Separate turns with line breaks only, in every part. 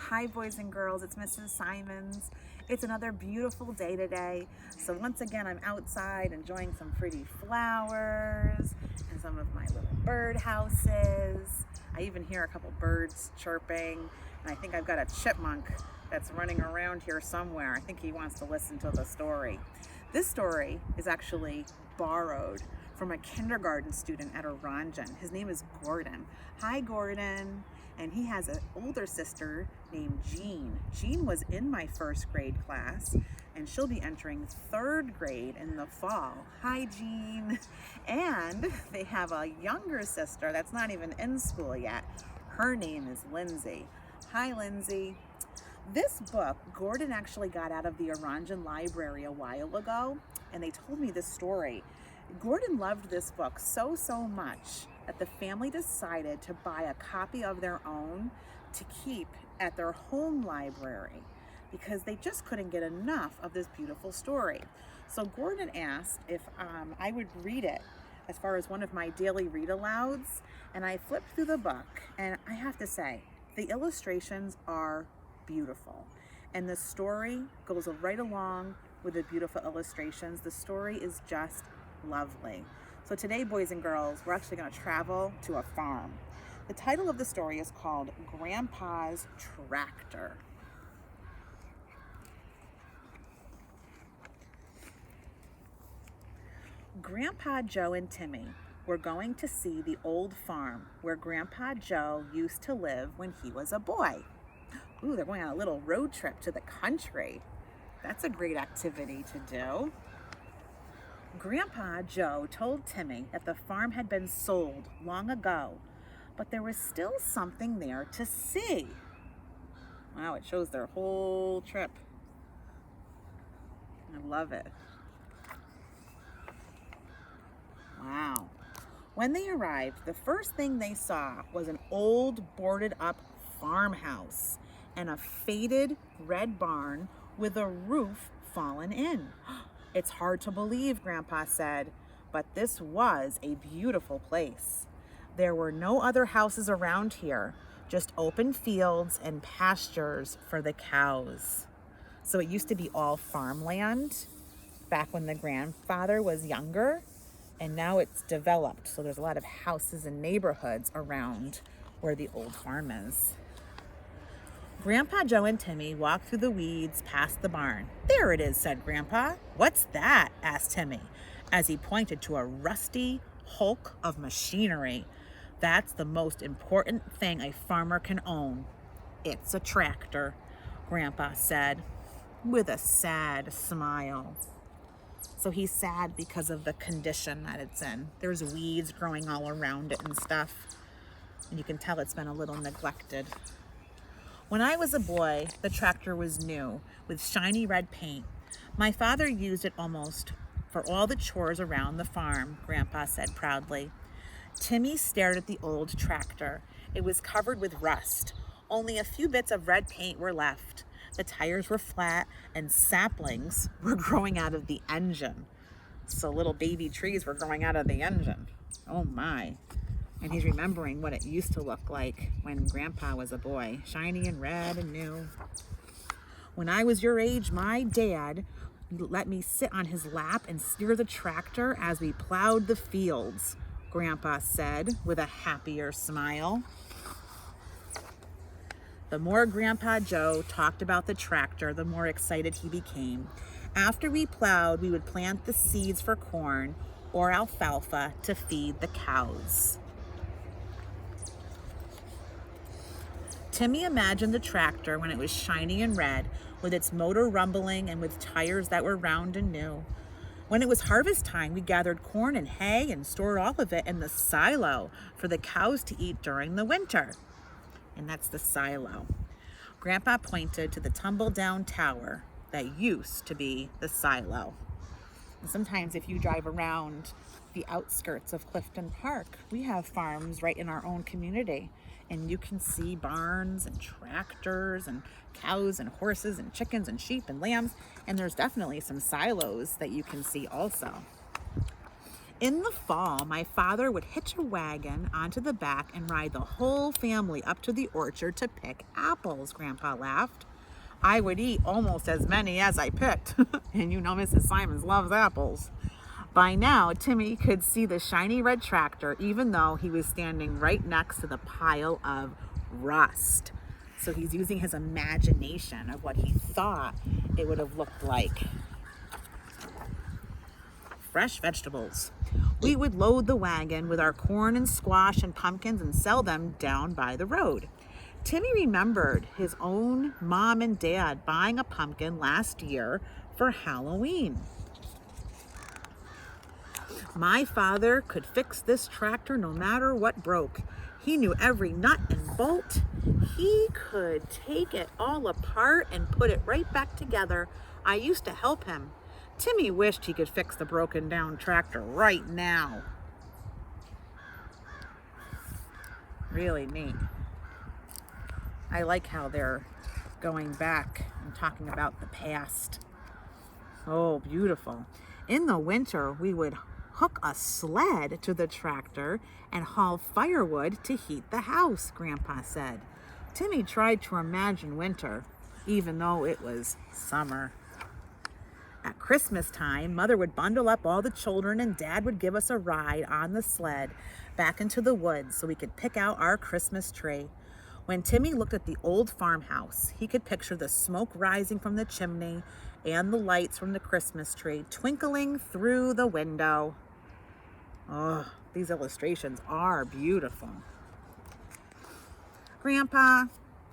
Hi boys and girls, it's Mrs. Simons. It's another beautiful day today. So once again, I'm outside enjoying some pretty flowers and some of my little bird houses. I even hear a couple birds chirping, and I think I've got a chipmunk that's running around here somewhere. I think he wants to listen to the story. This story is actually borrowed from a kindergarten student at Orangen. His name is Gordon. Hi, Gordon. And he has an older sister named Jean. Jean was in my first grade class, and she'll be entering third grade in the fall. Hi, Jean. And they have a younger sister that's not even in school yet. Her name is Lindsay. Hi, Lindsay. This book, Gordon actually got out of the Orangen Library a while ago, and they told me this story. Gordon loved this book so much that the family decided to buy a copy of their own to keep at their home library because they just couldn't get enough of this beautiful story. So Gordon asked if I would read it as far as one of my daily read-alouds, and I flipped through the book, and I have to say, the illustrations are beautiful, and the story goes right along with the beautiful illustrations. The story is just lovely. So today, boys and girls, we're actually going to travel to a farm. The title of the story is called Grandpa's Tractor. Grandpa Joe and Timmy were going to see the old farm where Grandpa Joe used to live when he was a boy. Ooh, they're going on a little road trip to the country. That's a great activity to do. Grandpa Joe told Timmy that the farm had been sold long ago, but there was still something there to see. Wow, it shows their whole trip. I love it. Wow. When they arrived, the first thing they saw was an old boarded up farmhouse and a faded red barn with a roof fallen in. It's hard to believe, Grandpa said, but this was a beautiful place. There were no other houses around here, just open fields and pastures for the cows. So it used to be all farmland back when the grandfather was younger, and now it's developed. So there's a lot of houses and neighborhoods around where the old farm is. Grandpa Joe and Timmy walked through the weeds past the barn. There it is, said Grandpa. What's that? Asked Timmy, as he pointed to a rusty hulk of machinery. That's the most important thing a farmer can own. It's a tractor, Grandpa said, with a sad smile. So he's sad because of the condition that it's in. There's weeds growing all around it and stuff, and you can tell it's been a little neglected. When I was a boy, the tractor was new with shiny red paint. My father used it almost for all the chores around the farm, Grandpa said proudly. Timmy stared at the old tractor. It was covered with rust. Only a few bits of red paint were left. The tires were flat and saplings were growing out of the engine. So little baby trees were growing out of the engine. Oh my. And he's remembering what it used to look like when Grandpa was a boy, shiny and red and new. When I was your age, my dad let me sit on his lap and steer the tractor as we plowed the fields, Grandpa said with a happier smile. The more Grandpa Joe talked about the tractor, the more excited he became. After we plowed, we would plant the seeds for corn or alfalfa to feed the cows. Timmy imagined the tractor when it was shiny and red, with its motor rumbling and with tires that were round and new. When it was harvest time, we gathered corn and hay and stored all of it in the silo for the cows to eat during the winter. And that's the silo. Grandpa pointed to the tumble-down tower that used to be the silo. And sometimes if you drive around the outskirts of Clifton Park, we have farms right in our own community. And you can see barns and tractors and cows and horses and chickens and sheep and lambs. And there's definitely some silos that you can see also. In the fall, my father would hitch a wagon onto the back and ride the whole family up to the orchard to pick apples, Grandpa laughed. I would eat almost as many as I picked. And you know Mrs. Simons loves apples. By now, Timmy could see the shiny red tractor, even though he was standing right next to the pile of rust. So he's using his imagination of what he thought it would have looked like. Fresh vegetables. We would load the wagon with our corn and squash and pumpkins and sell them down by the road. Timmy remembered his own mom and dad buying a pumpkin last year for Halloween. My father could fix this tractor no matter what broke. He knew every nut and bolt. He could take it all apart and put it right back together. I used to help him. Timmy wished he could fix the broken down tractor right now. Really neat. I like how they're going back and talking about the past. Oh, beautiful. In the winter, we would hook a sled to the tractor and haul firewood to heat the house, Grandpa said. Timmy tried to imagine winter, even though it was summer. At Christmas time, Mother would bundle up all the children and Dad would give us a ride on the sled back into the woods so we could pick out our Christmas tree. When Timmy looked at the old farmhouse, he could picture the smoke rising from the chimney and the lights from the Christmas tree twinkling through the window. Oh, these illustrations are beautiful. Grandpa,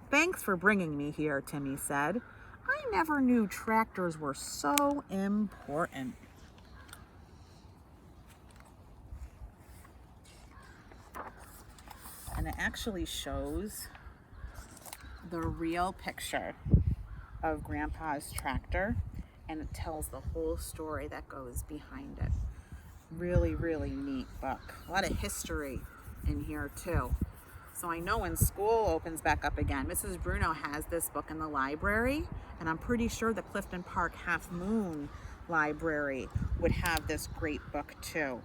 thanks for bringing me here, Timmy said. I never knew tractors were so important. And it actually shows the real picture of Grandpa's tractor, and it tells the whole story that goes behind it. Really, really neat book. A lot of history in here too. So I know when school opens back up again, Mrs. Bruno has this book in the library, and I'm pretty sure the Clifton Park Half Moon Library would have this great book too.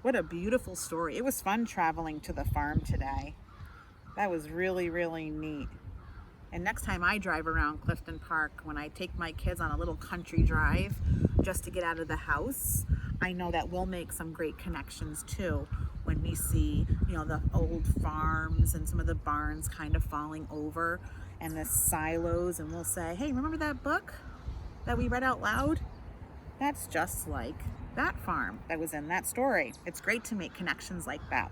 What a beautiful story. It was fun traveling to the farm today. That was really, really neat. And next time I drive around Clifton Park, when I take my kids on a little country drive just to get out of the house, I know that we'll make some great connections too when we see, the old farms and some of the barns kind of falling over and the silos, and we'll say, hey, remember that book that we read out loud? That's just like that farm that was in that story. It's great to make connections like that.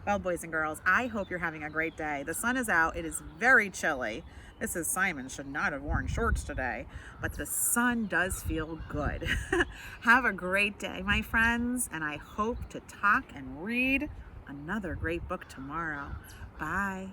Well, boys and girls, I hope you're having a great day. The sun is out. It is very chilly. Mrs. Simon should not have worn shorts today, but the sun does feel good. Have a great day, my friends, and I hope to talk and read another great book tomorrow. Bye.